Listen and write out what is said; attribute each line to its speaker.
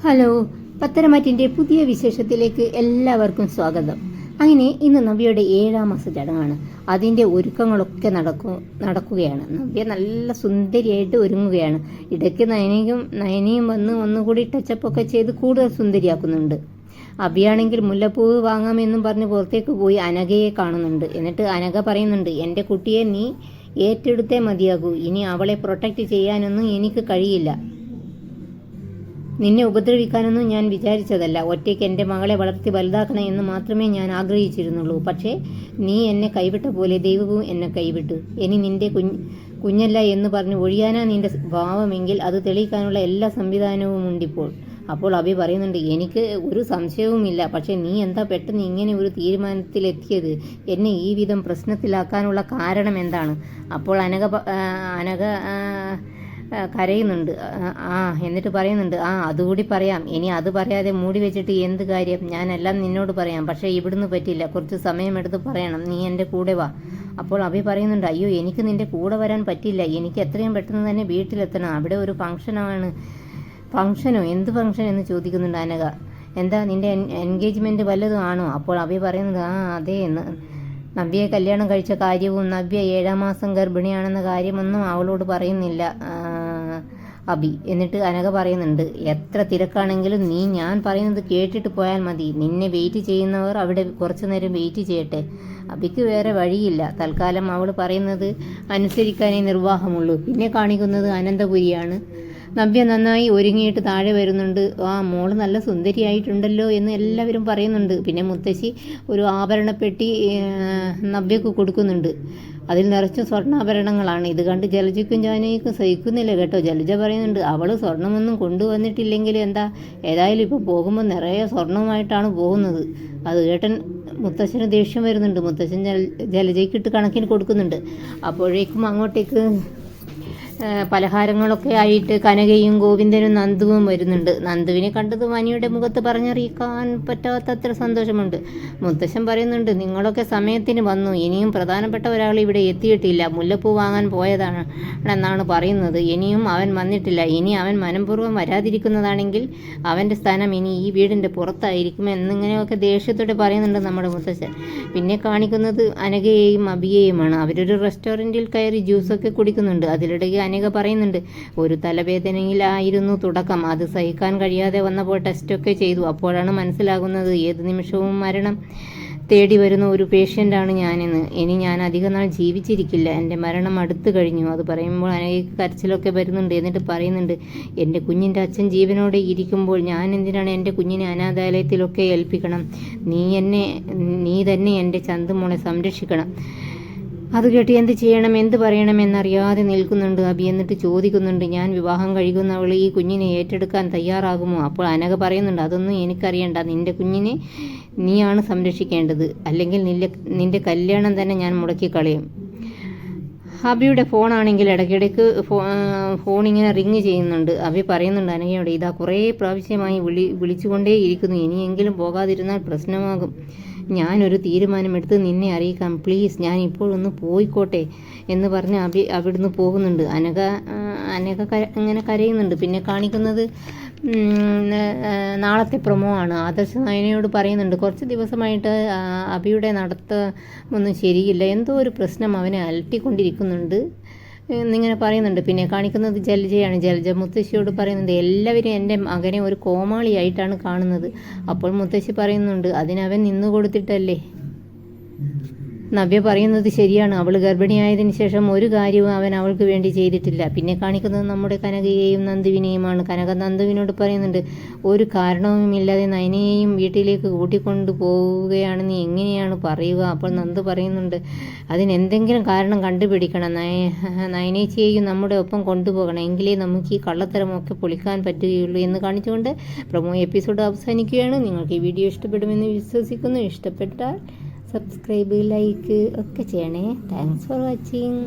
Speaker 1: Hello, പത്തരമാറ്റിൻ്റെ പുതിയ വിശേഷത്തിലേക്ക് എല്ലാവർക്കും സ്വാഗതം. അങ്ങനെ ഇന്ന് നവ്യയുടെ 7ാം മാസ ചടങ്ങാണ്. അതിൻ്റെ ഒരുക്കങ്ങളൊക്കെ നടക്കുകയാണ്. നവ്യ നല്ല സുന്ദരിയായിട്ട് ഒരുങ്ങുകയാണ്. ഇടയ്ക്ക് നയനിയും വന്ന് ഒന്നുകൂടി ടച്ചപ്പൊക്കെ ചെയ്ത് കൂടുതൽ സുന്ദരിയാക്കുന്നുണ്ട്. അഭിയാണെങ്കിൽ മുല്ലപ്പൂവ് വാങ്ങാമെന്നും പറഞ്ഞ് പുറത്തേക്ക് പോയി അനഘയെ കാണുന്നുണ്ട്. എന്നിട്ട് അനഘ പറയുന്നുണ്ട്, എൻ്റെ കുട്ടിയെ നീ ഏറ്റെടുത്തേ മതിയാകൂ. ഇനി അവളെ പ്രൊട്ടക്റ്റ് ചെയ്യാനൊന്നും എനിക്ക് കഴിയില്ല. നിന്നെ ഉപദ്രവിക്കാനൊന്നും ഞാൻ വിചാരിച്ചതല്ല. ഒറ്റയ്ക്ക് എൻ്റെ മകളെ വളർത്തി വലുതാക്കണം എന്ന് മാത്രമേ ഞാൻ ആഗ്രഹിച്ചിരുന്നുള്ളൂ. പക്ഷേ നീ എന്നെ കൈവിട്ട പോലെ ദൈവവും എന്നെ കൈവിട്ടു. ഇനി നിന്റെ കുഞ്ഞല്ല എന്ന് പറഞ്ഞ് ഒഴിയാനാ നിന്റെ ഭാവമെങ്കിൽ അത് തെളിയിക്കാനുള്ള എല്ലാ സംവിധാനവും ഉണ്ടിപ്പോൾ. അപ്പോൾ അഭി പറയുന്നുണ്ട്, എനിക്ക് ഒരു സംശയവുമില്ല. പക്ഷേ നീ എന്താ പെട്ടെന്ന് ഇങ്ങനെ ഒരു തീരുമാനത്തിലെത്തിയത്? എന്നെ ഈ വിധം പ്രശ്നത്തിലാക്കാനുള്ള കാരണം എന്താണ്? അപ്പോൾ അനഘ കരയുന്നുണ്ട്. എന്നിട്ട് പറയുന്നുണ്ട്, അതുകൂടി പറയാം. ഇനി അത് പറയാതെ മൂടി വെച്ചിട്ട് എന്ത് കാര്യം? ഞാനെല്ലാം നിന്നോട് പറയാം. പക്ഷേ ഇവിടുന്ന് പറ്റില്ല. കുറച്ച് സമയമെടുത്ത് പറയണം. നീ എൻ്റെ കൂടെ വാ. അപ്പോൾ അഭി പറയുന്നുണ്ട്, അയ്യോ, എനിക്ക് നിൻ്റെ കൂടെ വരാൻ പറ്റില്ല. എനിക്ക് എത്രയും പെട്ടെന്ന് തന്നെ വീട്ടിലെത്തണം. അവിടെ ഒരു ഫംഗ്ഷനാണ്. ഫംഗ്ഷനോ? എന്ത് ഫംഗ്ഷൻ എന്ന് ചോദിക്കുന്നുണ്ട് അനഘ. എന്താ, നിൻ്റെ എൻഗേജ്മെൻറ്റ് വല്ലതും ആണോ? അപ്പോൾ അഭി പറയുന്നത്, അതെ എന്ന്. നവ്യയെ കല്യാണം കഴിച്ച കാര്യവും നവ്യ 7ാം മാസം ഗർഭിണിയാണെന്ന കാര്യമൊന്നും അവളോട് പറയുന്നില്ല അഭി. എന്നിട്ട് അനഘ പറയുന്നുണ്ട്, എത്ര തിരക്കാണെങ്കിലും നീ ഞാൻ പറയുന്നത് കേട്ടിട്ട് പോയാൽ മതി. നിന്നെ വെയിറ്റ് ചെയ്യുന്നവർ അവിടെ കുറച്ചു നേരം വെയിറ്റ് ചെയ്യട്ടെ. അഭിക്ക് വേറെ വഴിയില്ല. തൽക്കാലം അവൾ പറയുന്നത് അനുസരിക്കാനേ നിർവാഹമുള്ളൂ. പിന്നെ കാണിക്കുന്നത് അനന്തപുരിയാണ്. നവ്യ നന്നായി ഒരുങ്ങിയിട്ട് താഴെ വരുന്നുണ്ട്. മോള് നല്ല സുന്ദരിയായിട്ടുണ്ടല്ലോ എന്ന് എല്ലാവരും പറയുന്നുണ്ട്. പിന്നെ മുത്തശ്ശി ഒരു ആഭരണപ്പെട്ടി നവ്യക്ക് കൊടുക്കുന്നുണ്ട്. അതിൽ നിറച്ച സ്വർണ്ണാഭരണങ്ങളാണ്. ഇത് കണ്ട് ജലജയ്ക്കും ജാനകിക്കും സഹിക്കുന്നില്ല കേട്ടോ. ജലജ പറയുന്നുണ്ട്, അവൾ സ്വർണ്ണമൊന്നും കൊണ്ടുവന്നിട്ടില്ലെങ്കിൽ എന്താ, ഏതായാലും ഇപ്പോൾ പോകുമ്പോൾ നിറയെ സ്വർണവുമായിട്ടാണ് പോകുന്നത്. അത് കേട്ടൻ മുത്തശ്ശന് ദേഷ്യം വരുന്നുണ്ട്. മുത്തശ്ശൻ ജലജയ്ക്കിട്ട് കണക്കിന് കൊടുക്കുന്നുണ്ട്. അപ്പോഴേക്കും അങ്ങോട്ടേക്ക് പലഹാരങ്ങളൊക്കെ ആയിട്ട് കനകയും ഗോവിന്ദനും നന്ദുവും വരുന്നുണ്ട്. നന്ദുവിനെ കണ്ടത് മനിയുടെ മുഖത്ത് പറഞ്ഞറിയിക്കാൻ പറ്റാത്തത്ര സന്തോഷമുണ്ട്. മുത്തശ്ശൻ പറയുന്നുണ്ട്, നിങ്ങളൊക്കെ സമയത്തിന് വന്നു. ഇനിയും പ്രധാനപ്പെട്ട ഒരാൾ ഇവിടെ എത്തിയിട്ടില്ല. മുല്ലപ്പൂ വാങ്ങാൻ പോയതാണ് എന്നാണ് പറയുന്നത്. ഇനിയും അവൻ വന്നിട്ടില്ല. ഇനി അവൻ മനഃപൂർവ്വം വരാതിരിക്കുന്നതാണെങ്കിൽ അവൻ്റെ സ്ഥാനം ഇനി ഈ വീടിൻ്റെ പുറത്തായിരിക്കും എന്നിങ്ങനെയൊക്കെ ദേഷ്യത്തോടെ പറയുന്നുണ്ട് നമ്മുടെ മുത്തശ്ശൻ. പിന്നെ കാണിക്കുന്നത് അനഘയെയും അഭിയെയുമാണ്. അവരൊരു റെസ്റ്റോറൻറ്റിൽ കയറി ജ്യൂസൊക്കെ കുടിക്കുന്നുണ്ട്. അതിലിടയ്ക്ക് അനഘ പറയുന്നുണ്ട്, ഒരു തലവേദനയിലായിരുന്നു തുടക്കം. അത് സഹിക്കാൻ കഴിയാതെ വന്നപ്പോൾ ടെസ്റ്റൊക്കെ ചെയ്തു. അപ്പോഴാണ് മനസ്സിലാകുന്നത് ഏത് നിമിഷവും മരണം തേടി വരുന്ന ഒരു പേഷ്യൻ്റാണ് ഞാനെന്ന്. ഇനി ഞാൻ അധിക നാൾ ജീവിച്ചിരിക്കില്ല. എൻ്റെ മരണം അടുത്തു കഴിഞ്ഞു. അത് പറയുമ്പോൾ അനഘയ്ക്ക് കരച്ചിലൊക്കെ വരുന്നുണ്ട്. എന്നിട്ട് പറയുന്നുണ്ട്, എൻ്റെ കുഞ്ഞിൻ്റെ അച്ഛൻ ജീവനോടെ ഇരിക്കുമ്പോൾ ഞാൻ എന്തിനാണ് എൻ്റെ കുഞ്ഞിനെ അനാഥാലയത്തിലൊക്കെ ഏൽപ്പിക്കണം? നീ തന്നെ എൻ്റെ ചന്തുമോളെ സംരക്ഷിക്കണം. അത് കേട്ട് എന്ത് ചെയ്യണം എന്ത് പറയണമെന്നറിയാതെ നിൽക്കുന്നുണ്ട് അഭി. എന്നിട്ട് ചോദിക്കുന്നുണ്ട്, ഞാൻ വിവാഹം കഴിക്കുന്നവൾ ഈ കുഞ്ഞിനെ ഏറ്റെടുക്കാൻ തയ്യാറാകുമോ? അപ്പോൾ അനഘ പറയുന്നുണ്ട്, അതൊന്നും എനിക്കറിയണ്ട. നിൻ്റെ കുഞ്ഞിനെ നീയാണ് സംരക്ഷിക്കേണ്ടത്. അല്ലെങ്കിൽ നിൻ്റെ കല്യാണം തന്നെ ഞാൻ മുടക്കിക്കളയും. അഭിയുടെ ഫോണാണെങ്കിൽ ഇടയ്ക്കിടയ്ക്ക് ഫോണിങ്ങനെ റിങ് ചെയ്യുന്നുണ്ട്. അഭി പറയുന്നുണ്ട് അനഘയോട്, ഇതാ കുറേ പ്രാവശ്യമായി വിളിച്ചുകൊണ്ടേയിരിക്കുന്നു. ഇനിയെങ്കിലും പോകാതിരുന്നാൽ പ്രശ്നമാകും. ഞാനൊരു തീരുമാനമെടുത്ത് നിന്നെ അറിയിക്കാം. പ്ലീസ്, ഞാൻ ഇപ്പോഴൊന്ന് പോയിക്കോട്ടെ എന്ന് പറഞ്ഞ് അഭി അവിടുന്ന് പോകുന്നുണ്ട്. അനഘ ഇങ്ങനെ കരയുന്നുണ്ട്. പിന്നെ കാണിക്കുന്നത് നാളത്തെ പ്രൊമോ ആണ്. ആദർശ് നയനയോട് പറയുന്നുണ്ട്, കുറച്ച് ദിവസമായിട്ട് അഭിയുടെ നടത്തമൊന്നും ശരിയില്ല. എന്തോ ഒരു പ്രശ്നം അവനെ അലട്ടിക്കൊണ്ടിരിക്കുന്നുണ്ട് എന്നിങ്ങനെ പറയുന്നുണ്ട്. പിന്നെ കാണിക്കുന്നത് ജലജയാണ്. ജലജ മുത്തശ്ശിയോട് പറയുന്നുണ്ട്, എല്ലാവരും എൻ്റെ മകനെ ഒരു കോമാളിയായിട്ടാണ് കാണുന്നത്. അപ്പോൾ മുത്തശ്ശി പറയുന്നുണ്ട്, അതിനവൻ നിന്നു കൊടുത്തിട്ടല്ലേ. നവ്യ പറയുന്നത് ശരിയാണ്. അവൾ ഗർഭിണിയായതിനു ശേഷം ഒരു കാര്യവും അവൻ അവൾക്ക് വേണ്ടി ചെയ്തിട്ടില്ല. പിന്നെ കാണിക്കുന്നത് നമ്മുടെ കനകയെയും നന്ദുവിനെയുമാണ്. കനക നന്ദുവിനോട് പറയുന്നുണ്ട്, ഒരു കാരണവുമില്ലാതെ നയനയെയും വീട്ടിലേക്ക് കൂട്ടിക്കൊണ്ടു പോവുകയാണെന്ന് എങ്ങനെയാണ് പറയുക? അപ്പോൾ നന്ദു പറയുന്നുണ്ട്, അതിനെന്തെങ്കിലും കാരണം കണ്ടുപിടിക്കണം. നയനേച്ചിയെയും നമ്മുടെ ഒപ്പം കൊണ്ടുപോകണം. എങ്കിലേ നമുക്ക് ഈ കള്ളത്തരമൊക്കെ പൊളിക്കാൻ പറ്റുകയുള്ളൂ എന്ന് കാണിച്ചുകൊണ്ട് പ്രൊമോ എപ്പിസോഡ് അവസാനിക്കുകയാണ്. നിങ്ങൾക്ക് ഈ വീഡിയോ ഇഷ്ടപ്പെടുമെന്ന് വിശ്വസിക്കുന്നു. ഇഷ്ടപ്പെട്ടാൽ സബ്സ്ക്രൈബ്, ലൈക്ക് ഒക്കെ ചെയ്യണേ. Thanks for watching.